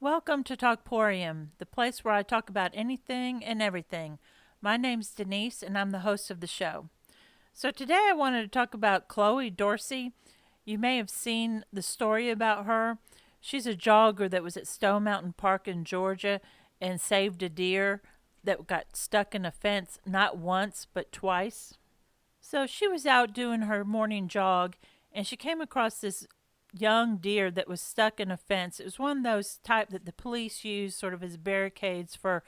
Welcome to Talkporium, the place where I talk about anything and everything. My name's Denise, and I'm the host of the show. So today I wanted to talk about Chloe Dorsey. You may have seen the story about her. She's a jogger that was at Stone Mountain Park in Georgia and saved a deer that got stuck in a fence not once but twice. So she was out doing her morning jog and she came across this young deer that was stuck in a fence. It was one of those type that the police use sort of as barricades for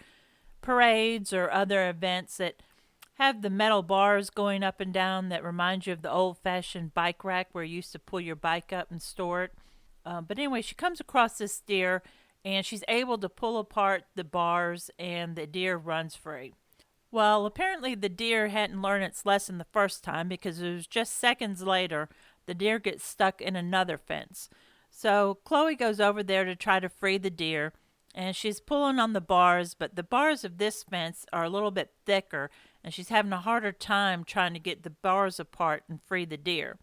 parades or other events that have the metal bars going up and down that remind you of the old fashioned bike rack where you used to pull your bike up and store it. But anyway, she comes across this deer and she's able to pull apart the bars and the deer runs free. Well, apparently the deer hadn't learned its lesson the first time because it was just seconds later the deer gets stuck in another fence. So Chloe goes over there to try to free the deer and she's pulling on the bars, but the bars of this fence are a little bit thicker and she's having a harder time trying to get the bars apart and free the deer.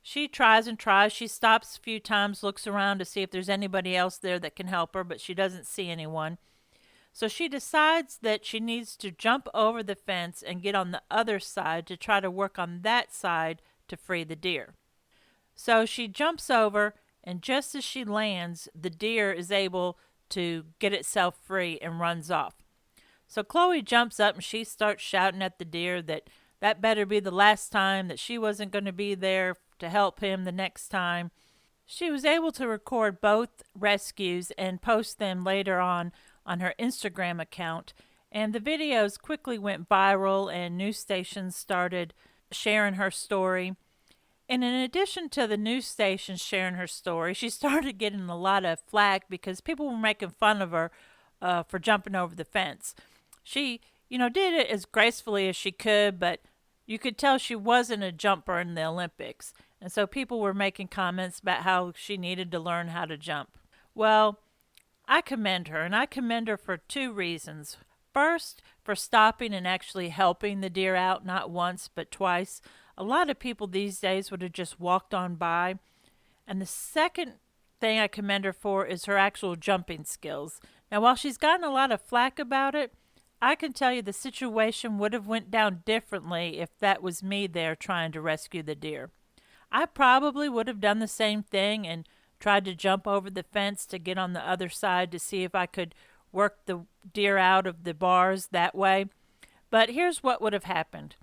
She tries and tries. She stops a few times, looks around to see if there's anybody else there that can help her, but she doesn't see anyone. So she decides that she needs to jump over the fence and get on the other side to try to work on that side to free the deer. So she jumps over, and just as she lands, the deer is able to get itself free and runs off. So Chloe jumps up and she starts shouting at the deer that better be the last time, that she wasn't going to be there to help him the next time. She was able to record both rescues and post them later on her Instagram account, and the videos quickly went viral and news stations started sharing her story. And in addition to the news stations sharing her story, she started getting a lot of flack because people were making fun of her for jumping over the fence. She, did it as gracefully as she could, but you could tell she wasn't a jumper in the Olympics. And so people were making comments about how she needed to learn how to jump. Well, I commend her, and I commend her for two reasons. First, for stopping and actually helping the deer out, not once, but twice. A lot of people these days would have just walked on by. And the second thing I commend her for is her actual jumping skills. Now, while she's gotten a lot of flack about it, I can tell you the situation would have went down differently if that was me there trying to rescue the deer. I probably would have done the same thing and tried to jump over the fence to get on the other side to see if I could work the deer out of the bars that way. But here's what would have happened.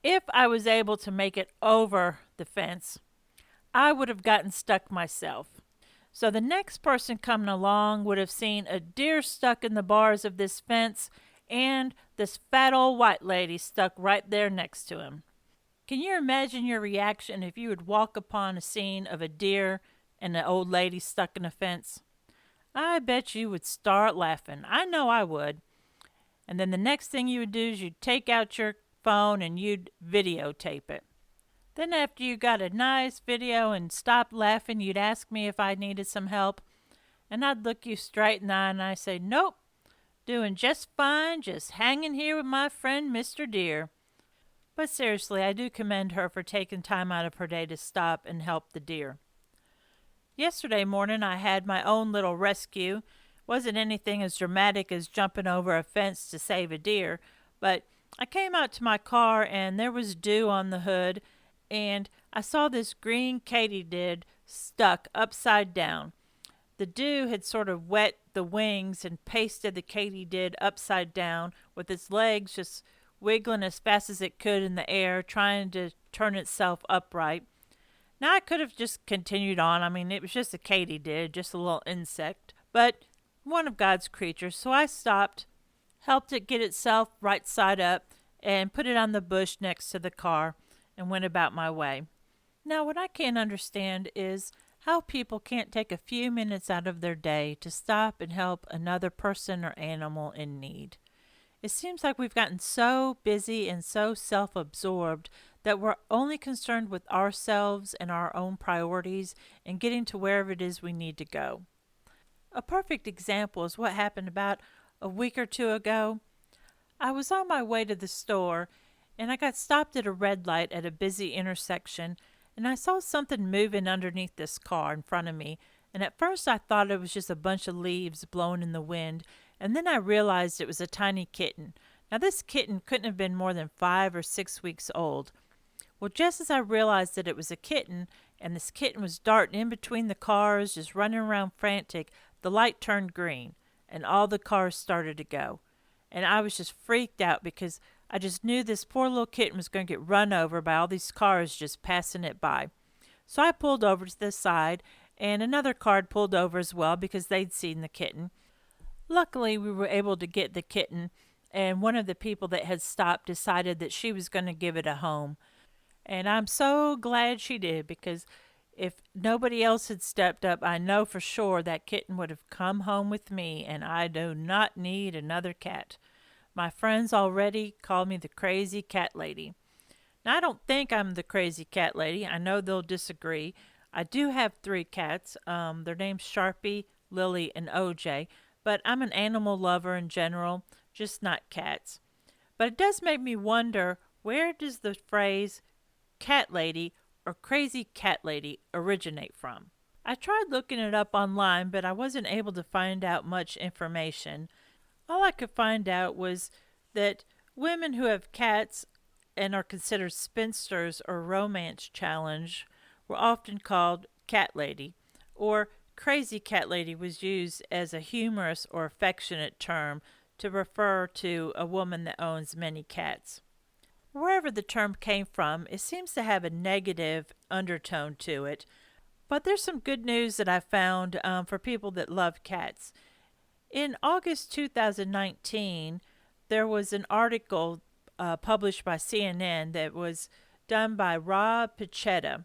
If I was able to make it over the fence, I would have gotten stuck myself. So the next person coming along would have seen a deer stuck in the bars of this fence and this fat old white lady stuck right there next to him. Can you imagine your reaction if you would walk upon a scene of a deer and an old lady stuck in a fence? I bet you would start laughing. I know I would. And then the next thing you would do is you'd take out your phone and you'd videotape it. Then after you got a nice video and stopped laughing, you'd ask me if I needed some help. And I'd look you straight in the eye and I'd say, nope, doing just fine, just hanging here with my friend Mr. Deer. But seriously, I do commend her for taking time out of her day to stop and help the deer. Yesterday morning I had my own little rescue. Wasn't anything as dramatic as jumping over a fence to save a deer, but I came out to my car and there was dew on the hood and I saw this green katydid stuck upside down. The dew had sort of wet the wings and pasted the katydid upside down with its legs just wiggling as fast as it could in the air, trying to turn itself upright. Now, I could have just continued on. I mean, it was just a katydid, just a little insect, but one of God's creatures. So I stopped, helped it get itself right side up, and put it on the bush next to the car and went about my way. Now, what I can't understand is how people can't take a few minutes out of their day to stop and help another person or animal in need. It seems like we've gotten so busy and so self-absorbed that we're only concerned with ourselves and our own priorities and getting to wherever it is we need to go. A perfect example is what happened about a week or two ago. I was on my way to the store and I got stopped at a red light at a busy intersection and I saw something moving underneath this car in front of me And at first I thought it was just a bunch of leaves blowing in the wind, and then I realized it was a tiny kitten. Now, this kitten couldn't have been more than 5 or 6 weeks old. Well, just as I realized that it was a kitten, and this kitten was darting in between the cars, just running around frantic, the light turned green, and all the cars started to go. And I was just freaked out because I just knew this poor little kitten was going to get run over by all these cars just passing it by. So I pulled over to the side, and another car had pulled over as well because they'd seen the kitten. Luckily, we were able to get the kitten, and one of the people that had stopped decided that she was going to give it a home. And I'm so glad she did because if nobody else had stepped up, I know for sure that kitten would have come home with me, and I do not need another cat. My friends already call me the crazy cat lady. Now, I don't think I'm the crazy cat lady. I know they'll disagree. I do have 3 cats. Their names Sharpie, Lily, and OJ. But I'm an animal lover in general, just not cats. But it does make me wonder, where does the phrase cat lady or crazy cat lady originate from? I tried looking it up online, but I wasn't able to find out much information. All I could find out was that women who have cats and are considered spinsters or romance challenged were often called cat lady, or crazy cat lady was used as a humorous or affectionate term to refer to a woman that owns many cats. Wherever the term came from, it seems to have a negative undertone to it, but there's some good news that I found for people that love cats. In August 2019, there was an article published by CNN that was done by Rob Pichetta.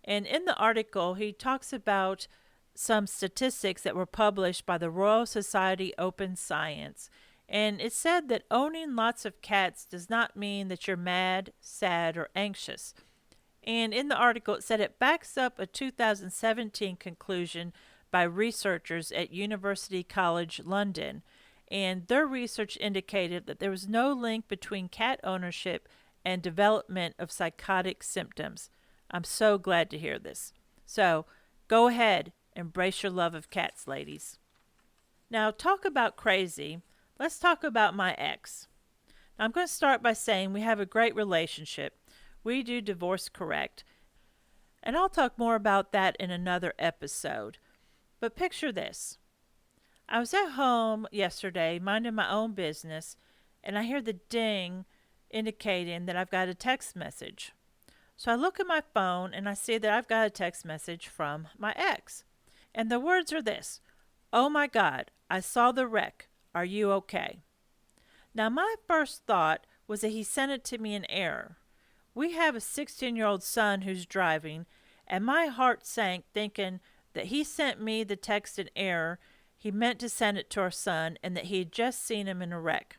And in the article, he talks about some statistics that were published by the Royal Society Open Science. And it said that owning lots of cats does not mean that you're mad, sad, or anxious. And in the article, it said it backs up a 2017 conclusion by researchers at University College London. And their research indicated that there was no link between cat ownership and development of psychotic symptoms. I'm so glad to hear this. So, go ahead, embrace your love of cats, ladies. Now, talk about crazy. Let's talk about my ex. Now, I'm going to start by saying we have a great relationship. We do divorce correct. And I'll talk more about that in another episode. But picture this. I was at home yesterday minding my own business, and I hear the ding indicating that I've got a text message. So I look at my phone and I see that I've got a text message from my ex. And the words are this: "Oh my God, I saw the wreck. Are you okay?" Now, my first thought was that he sent it to me in error. We have a 16-year-old son who's driving, and my heart sank thinking that he sent me the text in error. He meant to send it to our son and that he had just seen him in a wreck.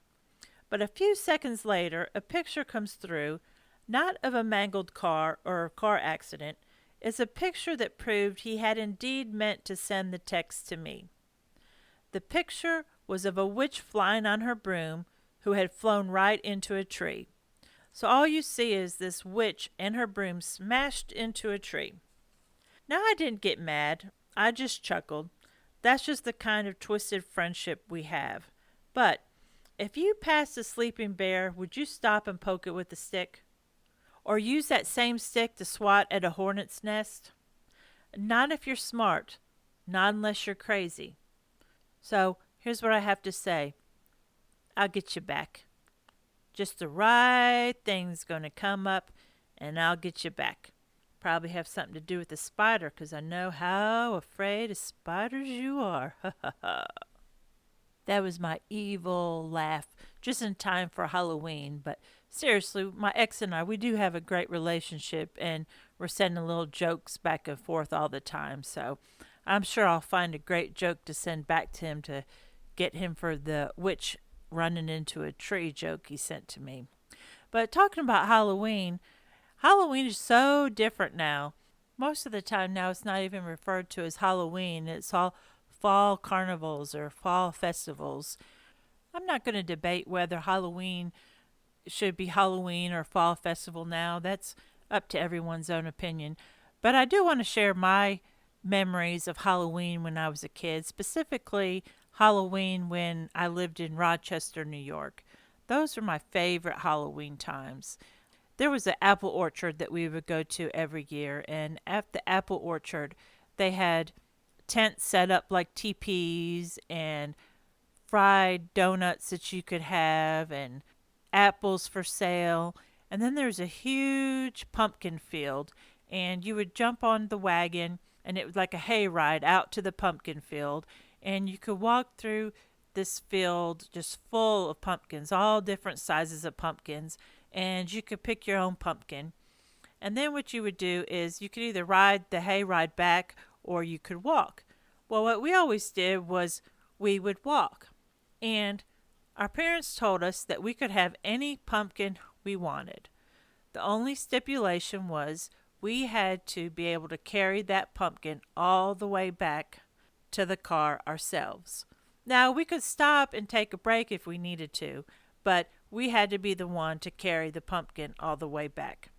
But a few seconds later, a picture comes through, not of a mangled car or a car accident. It's a picture that proved he had indeed meant to send the text to me. The picture was of a witch flying on her broom who had flown right into a tree. So all you see is this witch and her broom smashed into a tree. Now, I didn't get mad. I just chuckled. That's just the kind of twisted friendship we have. But if you passed a sleeping bear, would you stop and poke it with a stick? Or use that same stick to swat at a hornet's nest? Not if you're smart. Not unless you're crazy. So here's what I have to say. I'll get you back. Just the right thing's going to come up, and I'll get you back. Probably have something to do with the spider, 'cause I know how afraid of spiders you are. Ha ha ha. That was my evil laugh, just in time for Halloween. But seriously, my ex and I, we do have a great relationship, and we're sending little jokes back and forth all the time. So I'm sure I'll find a great joke to send back to him to get him for the witch running into a tree joke he sent to me. But talking about Halloween, Halloween is so different now. Most of the time now it's not even referred to as Halloween. It's all fall carnivals or fall festivals. I'm not going to debate whether Halloween should be Halloween or fall festival now. That's up to everyone's own opinion. But I do want to share my memories of Halloween when I was a kid, specifically Halloween when I lived in Rochester, New York. Those were my favorite Halloween times. There was an apple orchard that we would go to every year, and at the apple orchard, they had tents set up like teepees and fried donuts that you could have and apples for sale. And then there's a huge pumpkin field, and you would jump on the wagon, and it was like a hayride out to the pumpkin field. And you could walk through this field just full of pumpkins, all different sizes of pumpkins, and you could pick your own pumpkin. And then what you would do is you could either ride the hayride back or you could walk. Well, what we always did was we would walk. And our parents told us that we could have any pumpkin we wanted. The only stipulation was we had to be able to carry that pumpkin all the way back to the car ourselves. Now, we could stop and take a break if we needed to, but we had to be the one to carry the pumpkin all the way back.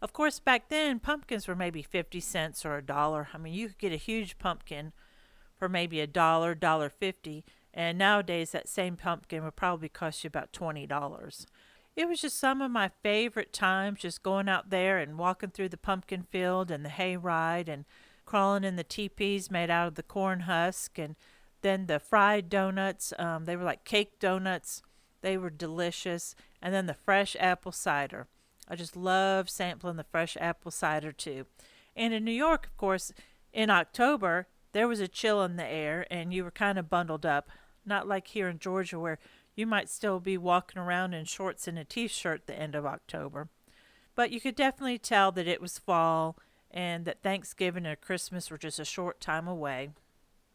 Of course, back then, pumpkins were maybe 50 cents or a dollar. I mean, you could get a huge pumpkin for maybe a dollar, $1.50, and nowadays that same pumpkin would probably cost you about $20. It was just some of my favorite times, just going out there and walking through the pumpkin field and the hayride and crawling in the teepees made out of the corn husk, and then the fried donuts. They were like cake donuts. They were delicious. And then the fresh apple cider. I just love sampling the fresh apple cider too. And in New York, of course, in October, there was a chill in the air and you were kind of bundled up. Not like here in Georgia where you might still be walking around in shorts and a t-shirt at the end of October. But you could definitely tell that it was fall and that Thanksgiving and Christmas were just a short time away.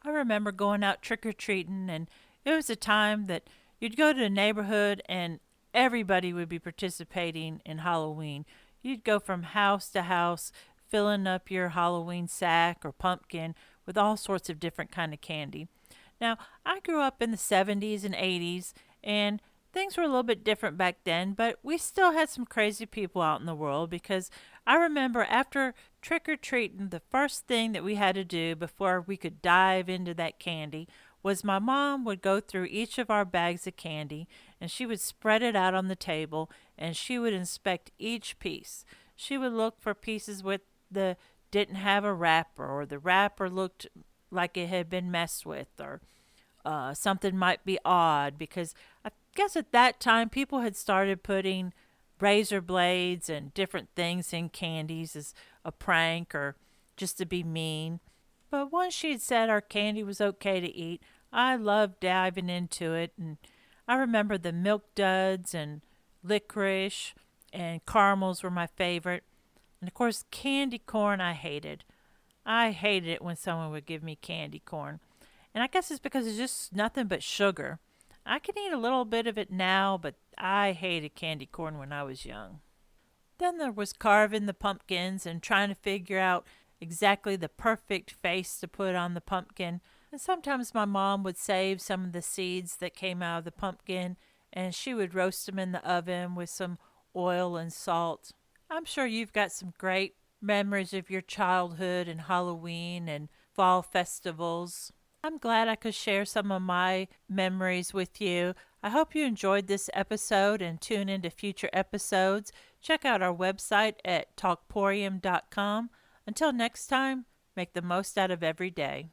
I remember going out trick-or-treating, and it was a time that you'd go to the neighborhood and everybody would be participating in Halloween. You'd go from house to house filling up your Halloween sack or pumpkin with all sorts of different kind of candy. Now, I grew up in the 70s and 80s, and things were a little bit different back then, but we still had some crazy people out in the world because I remember after trick or treating, the first thing that we had to do before we could dive into that candy was my mom would go through each of our bags of candy and she would spread it out on the table and she would inspect each piece. She would look for pieces with the didn't have a wrapper or the wrapper looked like it had been messed with or something might be odd because I guess at that time people had started putting razor blades and different things in candies as a prank or just to be mean. But once she had said our candy was okay to eat, I loved diving into it. And I remember the milk duds and licorice and caramels were my favorite. And of course, candy corn I hated. I hated it when someone would give me candy corn. And I guess it's because it's just nothing but sugar. I can eat a little bit of it now, but I hated candy corn when I was young. Then there was carving the pumpkins and trying to figure out exactly the perfect face to put on the pumpkin. And sometimes my mom would save some of the seeds that came out of the pumpkin and she would roast them in the oven with some oil and salt. I'm sure you've got some great memories of your childhood and Halloween and fall festivals. I'm glad I could share some of my memories with you. I hope you enjoyed this episode and tune into future episodes. Check out our website at talkporium.com. Until next time, make the most out of every day.